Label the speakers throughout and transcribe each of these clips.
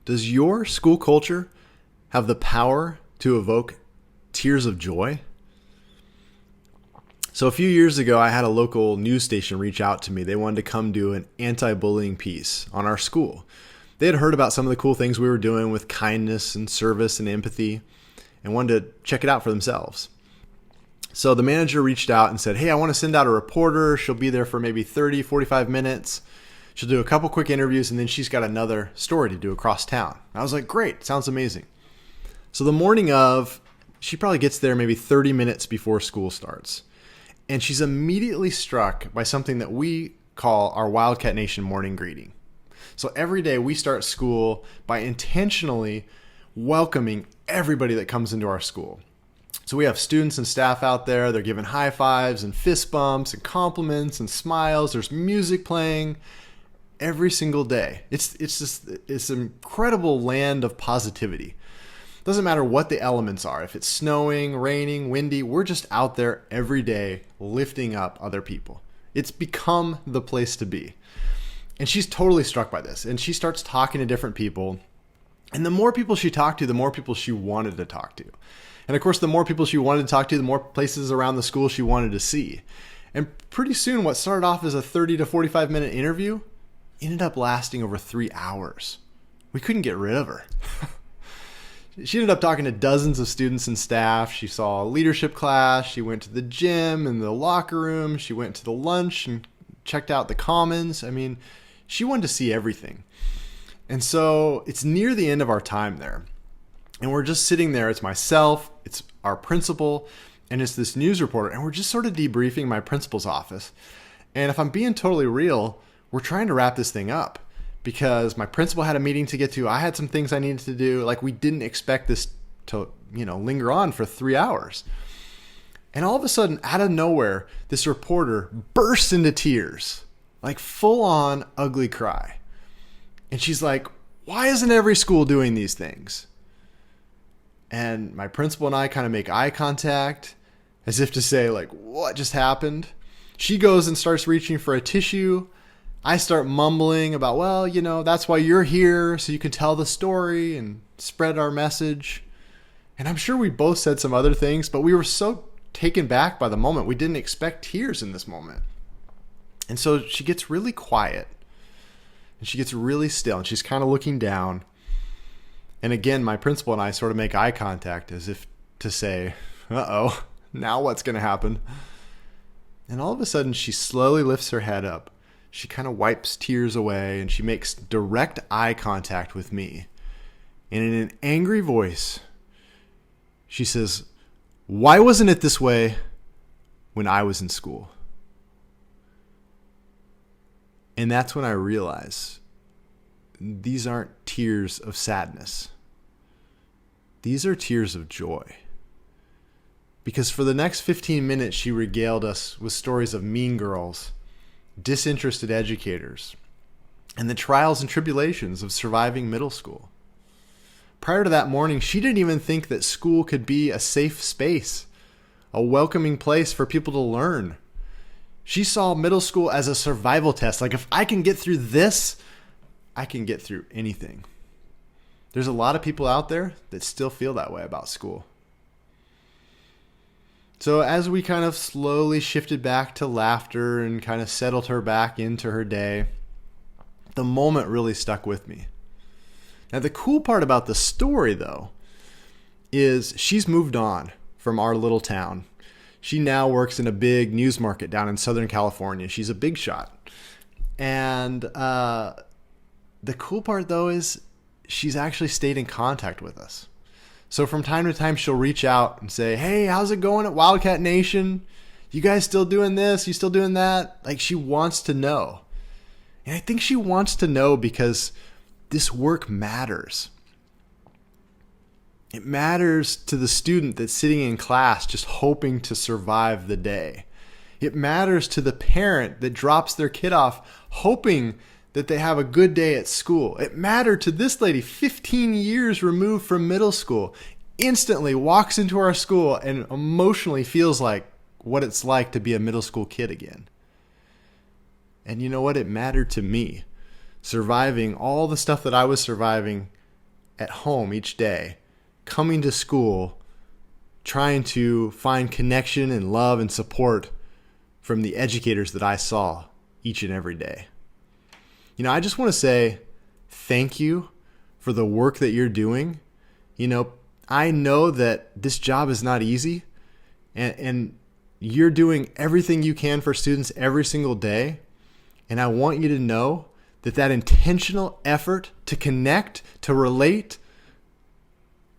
Speaker 1: Does your school culture have the power to evoke tears of joy? So a few years ago, I had a local news station reach out to me. They wanted to come do an anti-bullying piece on our school. They had heard about some of the cool things we were doing with kindness and service and empathy and wanted to check it out for themselves. So the manager reached out and said, hey, I want to send out a reporter. She'll be there for maybe 30, 45 minutes. She'll do a couple quick interviews, and then she's got another story to do across town. I was like, great, sounds amazing. So the morning of, she probably gets there maybe 30 minutes before school starts. And she's immediately struck by something that we call our Wildcat Nation morning greeting. So every day we start school by intentionally welcoming everybody that comes into our school. So we have students and staff out there. They're giving high fives and fist bumps and compliments and smiles. There's music playing every single day. It's an incredible land of positivity. Doesn't matter what the elements are. If it's snowing, raining, windy, we're just out there every day lifting up other people. It's become the place to be. And she's totally struck by this. And she starts talking to different people. And the more people she talked to, the more people she wanted to talk to. And of course, the more people she wanted to talk to, the more places around the school she wanted to see. And pretty soon, what started off as a 30 to 45 minute interview ended up lasting over 3 hours. We couldn't get rid of her. She ended up talking to dozens of students and staff. She saw a leadership class. She went to the gym and the locker room. She went to the lunch and checked out the commons. I mean, she wanted to see everything. And so it's near the end of our time there. And we're just sitting there. It's myself, it's our principal, and it's this news reporter. And we're just sort of debriefing my principal's office. And if I'm being totally real, we're trying to wrap this thing up. Because my principal had a meeting to get to. I had some things I needed to do. Like, we didn't expect this to, linger on for 3 hours. And all of a sudden, out of nowhere, this reporter bursts into tears. Like, full on ugly cry. And she's like, why isn't every school doing these things? And my principal and I kind of make eye contact as if to say, like, what just happened? She goes and starts reaching for a tissue. I start mumbling about, well, that's why you're here, so you can tell the story and spread our message. And I'm sure we both said some other things, but we were so taken back by the moment. We didn't expect tears in this moment. And so she gets really quiet and she gets really still and she's kind of looking down. And again, my principal and I sort of make eye contact as if to say, uh-oh, now what's going to happen? And all of a sudden, she slowly lifts her head up. She kind of wipes tears away and she makes direct eye contact with me. And in an angry voice, she says, why wasn't it this way when I was in school? And that's when I realize these aren't tears of sadness. These are tears of joy. Because for the next 15 minutes, she regaled us with stories of mean girls, disinterested educators, and the trials and tribulations of surviving middle school. Prior to that morning, she didn't even think that school could be a safe space, a welcoming place for people to learn. She saw middle school as a survival test. Like, if I can get through this, I can get through anything. There's a lot of people out there that still feel that way about school. So as we kind of slowly shifted back to laughter and kind of settled her back into her day, the moment really stuck with me. Now, the cool part about the story, though, is she's moved on from our little town. She now works in a big news market down in Southern California. She's a big shot. And the cool part, though, is she's actually stayed in contact with us. So from time to time, she'll reach out and say, hey, how's it going at Wildcat Nation? You guys still doing this? You still doing that? Like, she wants to know. And I think she wants to know because this work matters. It matters to the student that's sitting in class just hoping to survive the day. It matters to the parent that drops their kid off hoping that they have a good day at school. It mattered to this lady, 15 years removed from middle school, instantly walks into our school and emotionally feels like what it's like to be a middle school kid again. And you know what? It mattered to me. Surviving all the stuff that I was surviving at home each day, coming to school, trying to find connection and love and support from the educators that I saw each and every day. I just want to say thank you for the work that you're doing. I know that this job is not easy, and you're doing everything you can for students every single day. And I want you to know that intentional effort to connect, to relate,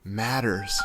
Speaker 1: matters.